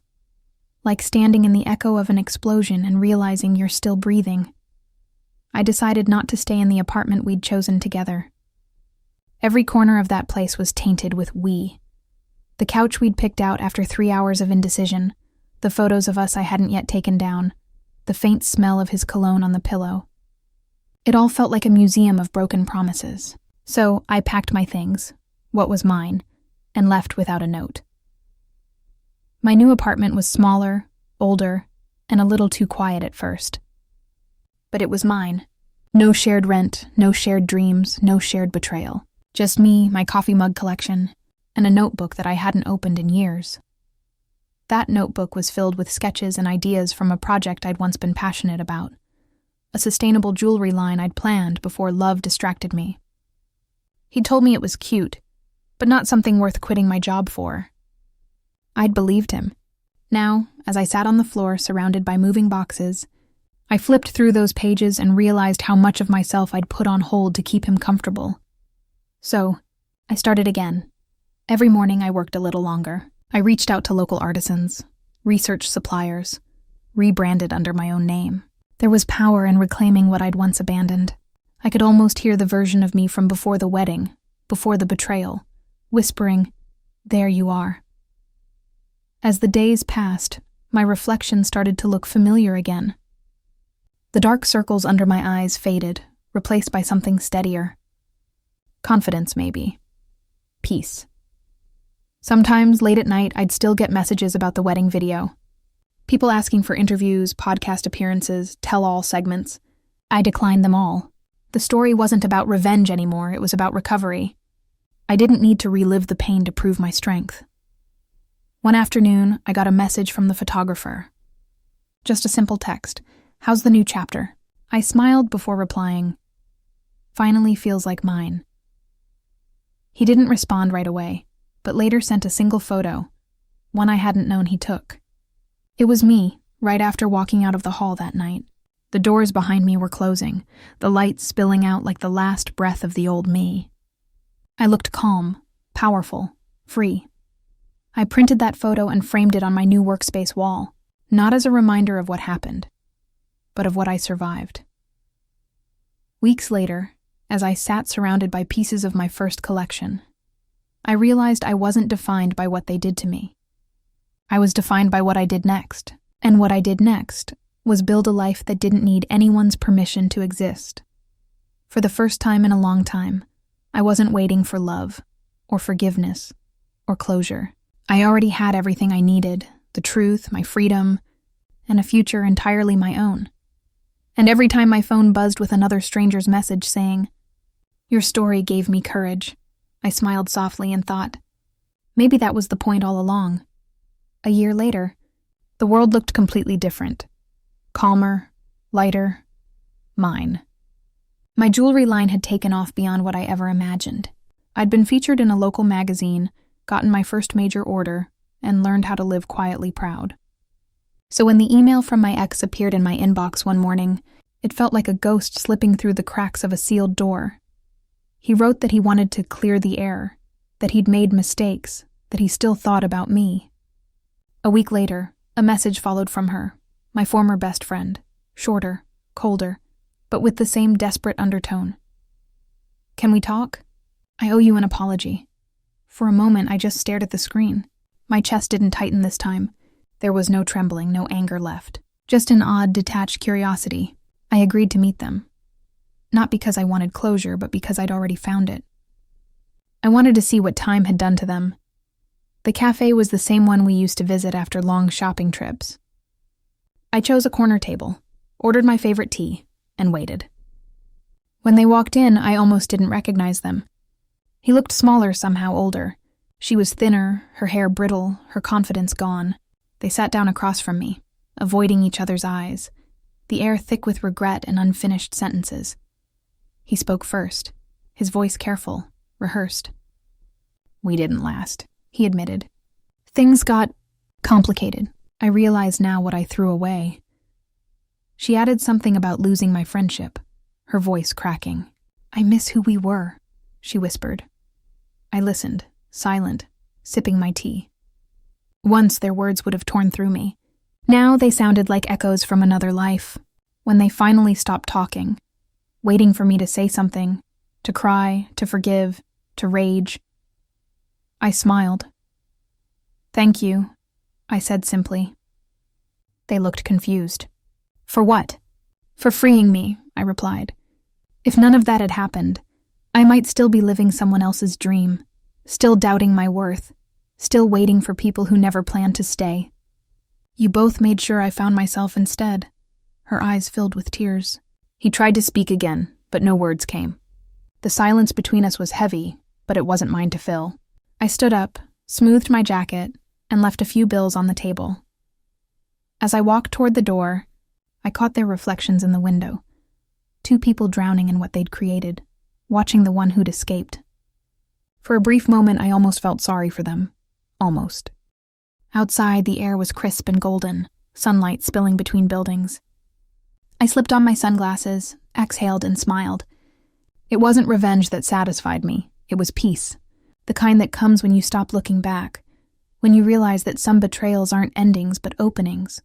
like standing in the echo of an explosion and realizing you're still breathing. I decided not to stay in the apartment we'd chosen together. Every corner of that place was tainted with we. The couch we'd picked out after 3 hours of indecision, the photos of us I hadn't yet taken down, the faint smell of his cologne on the pillow. It all felt like a museum of broken promises. So I packed my things, what was mine, and left without a note. My new apartment was smaller, older, and a little too quiet at first. But it was mine. No shared rent, no shared dreams, no shared betrayal. Just me, my coffee mug collection, and a notebook that I hadn't opened in years. That notebook was filled with sketches and ideas from a project I'd once been passionate about. a sustainable jewelry line I'd planned before love distracted me. He'd told me it was cute, but not something worth quitting my job for. I'd believed him. Now, as I sat on the floor surrounded by moving boxes, I flipped through those pages and realized how much of myself I'd put on hold to keep him comfortable. So, I started again. Every morning I worked a little longer. I reached out to local artisans, researched suppliers, rebranded under my own name. There was power in reclaiming what I'd once abandoned. I could almost hear the version of me from before the wedding, before the betrayal, whispering, "There you are." As the days passed, my reflection started to look familiar again. The dark circles under my eyes faded, replaced by something steadier. Confidence, maybe. Peace. Sometimes, late at night, I'd still get messages about the wedding video. People asking for interviews, podcast appearances, tell-all segments. I declined them all. The story wasn't about revenge anymore, it was about recovery. I didn't need to relive the pain to prove my strength. One afternoon, I got a message from the photographer. Just a simple text. "How's the new chapter?" I smiled before replying, "Finally feels like mine." He didn't respond right away, but later sent a single photo, one I hadn't known he took. It was me, right after walking out of the hall that night. The doors behind me were closing, the lights spilling out like the last breath of the old me. I looked calm, powerful, free. I printed that photo and framed it on my new workspace wall, not as a reminder of what happened, but of what I survived. Weeks later, as I sat surrounded by pieces of my first collection, I realized I wasn't defined by what they did to me. I was defined by what I did next, and what I did next was build a life that didn't need anyone's permission to exist. For the first time in a long time, I wasn't waiting for love, or forgiveness, or closure. I already had everything I needed, the truth, my freedom, and a future entirely my own. And every time my phone buzzed with another stranger's message saying, "Your story gave me courage," I smiled softly and thought, maybe that was the point all along. A year later, the world looked completely different. Calmer, lighter, mine. My jewelry line had taken off beyond what I ever imagined. I'd been featured in a local magazine, gotten my first major order, and learned how to live quietly proud. So when the email from my ex appeared in my inbox one morning, it felt like a ghost slipping through the cracks of a sealed door. He wrote that he wanted to clear the air, that he'd made mistakes, that he still thought about me. A week later, a message followed from her, my former best friend, shorter, colder, but with the same desperate undertone. "Can we talk? I owe you an apology." For a moment, I just stared at the screen. My chest didn't tighten this time. There was no trembling, no anger left. Just an odd, detached curiosity. I agreed to meet them. Not because I wanted closure, but because I'd already found it. I wanted to see what time had done to them. The cafe was the same one we used to visit after long shopping trips. I chose a corner table, ordered my favorite tea, and waited. When they walked in, I almost didn't recognize them. He looked smaller, somehow older. She was thinner, her hair brittle, her confidence gone. They sat down across from me, avoiding each other's eyes, the air thick with regret and unfinished sentences. He spoke first, his voice careful, rehearsed. "We didn't last," he admitted. "Things got complicated. I realize now what I threw away." She added something about losing my friendship, her voice cracking. "I miss who we were," she whispered. I listened, silent, sipping my tea. Once their words would have torn through me. Now they sounded like echoes from another life. When they finally stopped talking, waiting for me to say something, to cry, to forgive, to rage, I smiled. "Thank you," I said simply. They looked confused. "For what?" "For freeing me," I replied. "If none of that had happened, I might still be living someone else's dream, still doubting my worth, still waiting for people who never planned to stay. You both made sure I found myself instead." Her eyes filled with tears. He tried to speak again, but no words came. The silence between us was heavy, but it wasn't mine to fill. I stood up, smoothed my jacket, and left a few bills on the table. As I walked toward the door, I caught their reflections in the window, Two people drowning in what they'd created, watching the one who'd escaped. For a brief moment, I almost felt sorry for them. Almost. Outside, the air was crisp and golden, sunlight spilling between buildings. I slipped on my sunglasses, exhaled, and smiled. It wasn't revenge that satisfied me. It was peace. The kind that comes when you stop looking back, when you realize that some betrayals aren't endings but openings.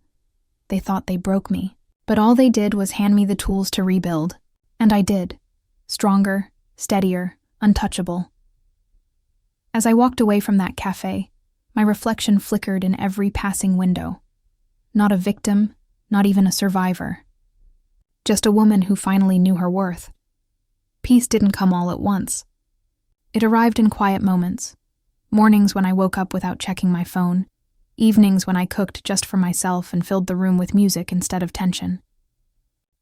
They thought they broke me, but all they did was hand me the tools to rebuild. And I did. Stronger, steadier, untouchable. As I walked away from that cafe, my reflection flickered in every passing window. Not a victim, not even a survivor. Just a woman who finally knew her worth. Peace didn't come all at once. It arrived in quiet moments. Mornings when I woke up without checking my phone. Evenings when I cooked just for myself and filled the room with music instead of tension.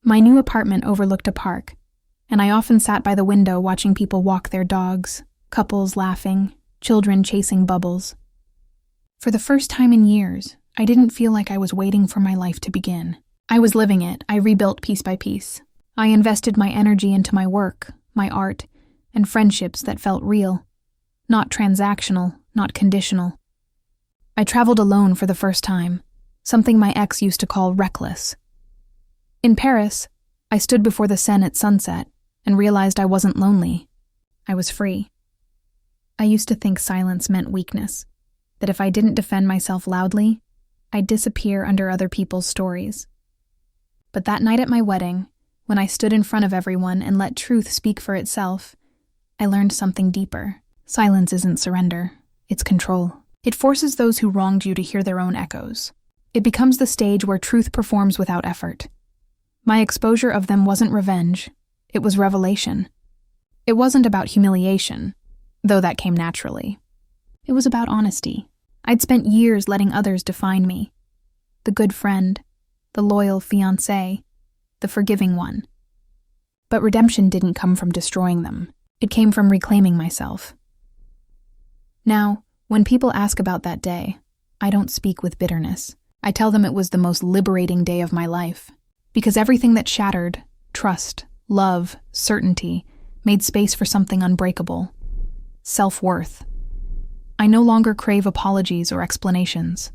My new apartment overlooked a park, and I often sat by the window watching people walk their dogs, couples laughing, children chasing bubbles. For the first time in years, I didn't feel like I was waiting for my life to begin. I was living it. I rebuilt piece by piece. I invested my energy into my work, my art, and friendships that felt real. Not transactional, not conditional. I traveled alone for the first time, something my ex used to call reckless. In Paris, I stood before the Seine at sunset and realized I wasn't lonely. I was free. I used to think silence meant weakness, that if I didn't defend myself loudly, I'd disappear under other people's stories. But that night at my wedding, when I stood in front of everyone and let truth speak for itself, I learned something deeper. Silence isn't surrender, it's control. It forces those who wronged you to hear their own echoes. It becomes the stage where truth performs without effort. My exposure of them wasn't revenge, it was revelation. It wasn't about humiliation, though that came naturally. It was about honesty. I'd spent years letting others define me. The good friend, the loyal fiancé, the forgiving one. But redemption didn't come from destroying them. It came from reclaiming myself. Now, when people ask about that day, I don't speak with bitterness. I tell them it was the most liberating day of my life. Because everything that shattered, trust, love, certainty, made space for something unbreakable. Self-worth. I no longer crave apologies or explanations.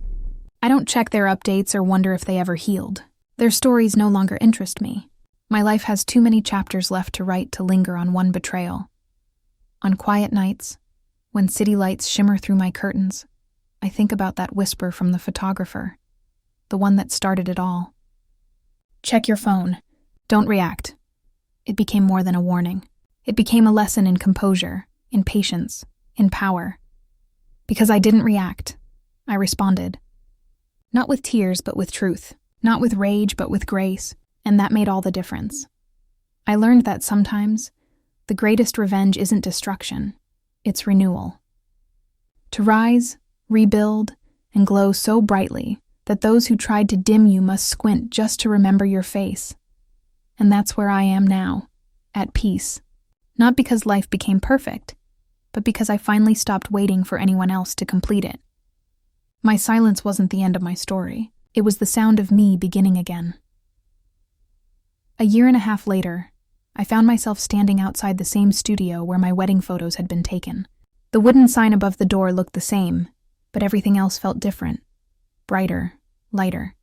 I don't check their updates or wonder if they ever healed. Their stories no longer interest me. My life has too many chapters left to write to linger on one betrayal. On quiet nights, when city lights shimmer through my curtains, I think about that whisper from the photographer, the one that started it all. Check your phone. Don't react. It became more than a warning. It became a lesson in composure, in patience, in power. Because I didn't react, I responded. Not with tears, but with truth. Not with rage, but with grace. And that made all the difference. I learned that sometimes, the greatest revenge isn't destruction, it's renewal. To rise, rebuild, and glow so brightly that those who tried to dim you must squint just to remember your face. And that's where I am now, at peace. Not because life became perfect, but because I finally stopped waiting for anyone else to complete it. My silence wasn't the end of my story. It was the sound of me beginning again. A year and a half later, I found myself standing outside the same studio where my wedding photos had been taken. The wooden sign above the door looked the same, but everything else felt different. Brighter, lighter.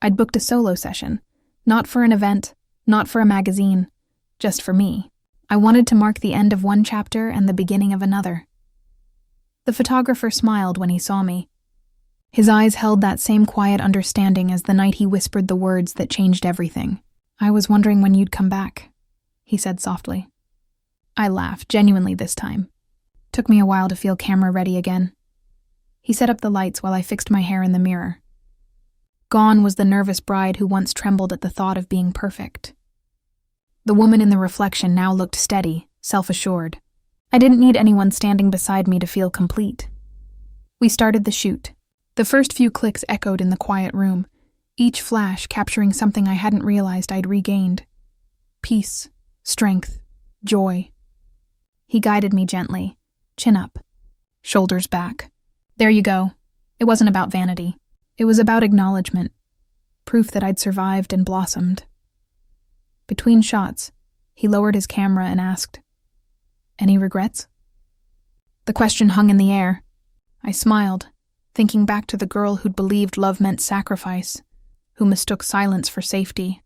I'd booked a solo session, not for an event, not for a magazine, just for me. I wanted to mark the end of one chapter and the beginning of another. The photographer smiled when he saw me. His eyes held that same quiet understanding as the night he whispered the words that changed everything. I was wondering when you'd come back, he said softly. I laughed, genuinely this time. Took me a while to feel camera ready again. He set up the lights while I fixed my hair in the mirror. Gone was the nervous bride who once trembled at the thought of being perfect. The woman in the reflection now looked steady, self-assured. I didn't need anyone standing beside me to feel complete. We started the shoot. The first few clicks echoed in the quiet room, each flash capturing something I hadn't realized I'd regained. Peace, strength, joy. He guided me gently, chin up, shoulders back. There you go. It wasn't about vanity. It was about acknowledgement, proof that I'd survived and blossomed. Between shots, he lowered his camera and asked, "Any regrets?" The question hung in the air. I smiled, thinking back to the girl who'd believed love meant sacrifice, who mistook silence for safety.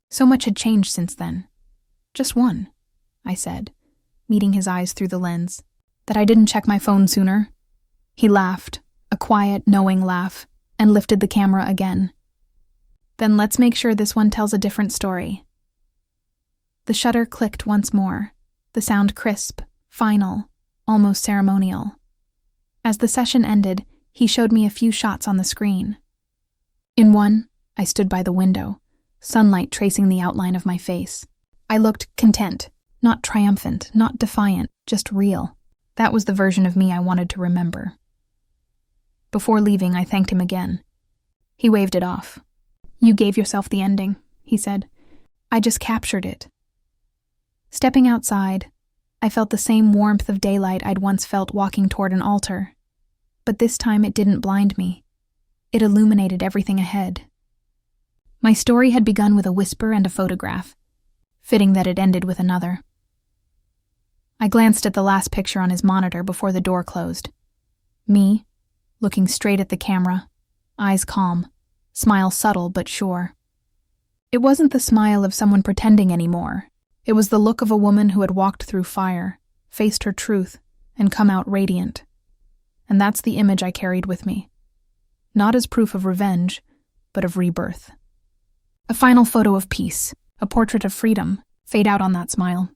So much had changed since then. "Just one," I said, meeting his eyes through the lens. "That I didn't check my phone sooner." He laughed, a quiet, knowing laugh, and lifted the camera again. "Then let's make sure this one tells a different story." The shutter clicked once more, the sound crisp, final, almost ceremonial. As the session ended, he showed me a few shots on the screen. In one, I stood by the window, sunlight tracing the outline of my face. I looked content, not triumphant, not defiant, just real. That was the version of me I wanted to remember. Before leaving, I thanked him again. He waved it off. "You gave yourself the ending," he said. "I just captured it." Stepping outside, I felt the same warmth of daylight I'd once felt walking toward an altar. But this time it didn't blind me. It illuminated everything ahead. My story had begun with a whisper and a photograph. Fitting that it ended with another. I glanced at the last picture on his monitor before the door closed. Me, looking straight at the camera, eyes calm, smile subtle but sure. It wasn't the smile of someone pretending anymore. It was the look of a woman who had walked through fire, faced her truth, and come out radiant. And that's the image I carried with me. Not as proof of revenge, but of rebirth. A final photo of peace, a portrait of freedom, fade out on that smile.